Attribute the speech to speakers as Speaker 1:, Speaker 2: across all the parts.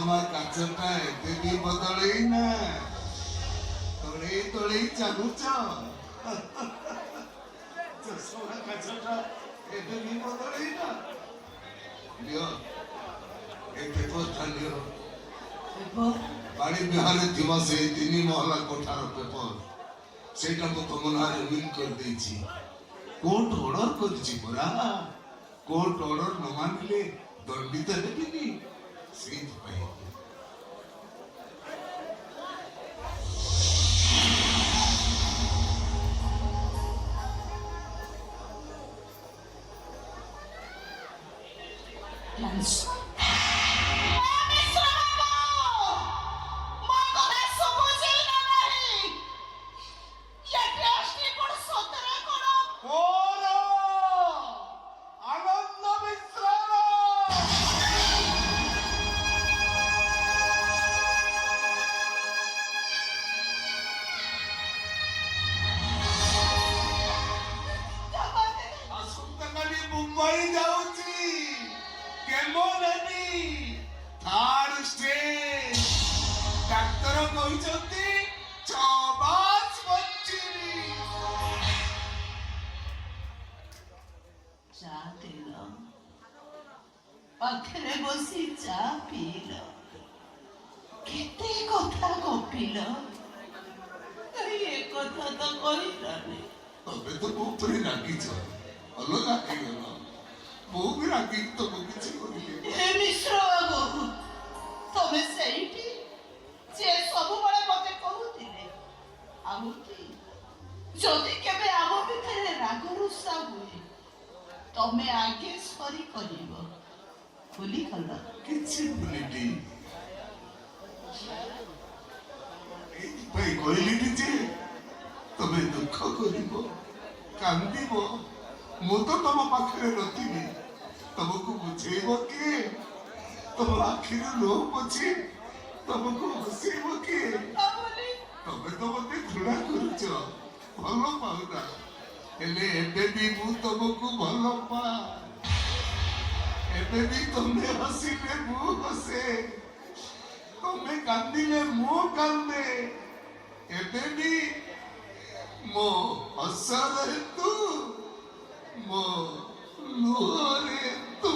Speaker 1: তোমার কাছটা এতে ବି বদলেই না ତଳେଇ ଚାଲୁଛ ଚଷମା କାଛଟା ଏବେ ବି ବଦଳେଇ ନା ନିଅ ଏ ପେପରଟା ନିଅ ବାଣୀ ବିହାରରେ ଥିବ ସେଇ 3 ମହଲା କୋଠାର ପେପର ସେଇଟା ମୁଁ ତମ ନାଁରେ ୱିଲ୍ କରିଦେଇଛି କୋର୍ଟ ଅର୍ଡର କରିଛି ପରା କୋର୍ଟ ଅର୍ଡର ନ ମାନିଲେ ଦଣ୍ଡିତ ହେବିନି ସେଇଥିପାଇଁ
Speaker 2: ପାଖରେ ବସି ଚା ପିଇଲ କେତେ କଥା ଗପିଲ ଏ କଥା ତ କହିଲନି
Speaker 1: ତମେ ତ ମୋ ଉପରେ ରାଗିଛ ଅଲଗା ହେଇଗଲ ମୁଁ ବି ରାଗିକି ତମକୁ କିଛି କହିଲି
Speaker 2: ଏ ମିଶ୍ର ବାବୁ ତମେ ସେଇଠି ଯେ ସବୁବେଳେ ମତେ କହୁଥିଲେ ଆହୁତି ଯଦି କେବେ ଆମ ଭିତରେ ରାଗ ରୁଷା ହୁଏ ତମେ ଆଗେ ସରି କରିବ ଭୁଲି ଗଲ
Speaker 1: କିଛି ଭୁଲିନି ଏଇଥିପାଇଁ କହିଲିନି ଯେ ତମେ ଦୁଃଖ କରିବ କାନ୍ଦିବ ମୁଁ ତ ତମ ପାଖରେ ନଥିବି ତମକୁ ବୁଝେଇବ କିଏ ତମ ଆଖିରେ ଲୁହ ପୋଛି ତମକୁ ହସେଇବ କିଏ ତମେ ତ ମତେ ଘୃଣା କରୁଛ ଭଲ ପାଉନା ହେଲେ ଏବେ ବି ମୁଁ ତମକୁ ଭଲ ପାଏ ଏବେ ବି ତମେ ହସିଲେ ମୁଁ ହସେ ତମେ କାନ୍ଦିଲେ ମୁଁ କାନ୍ଦେ ଏବେ ବି ମୋ ହସରେ ତୁ ମୋ ଲୁହରେ ତୁ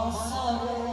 Speaker 3: ବସରେ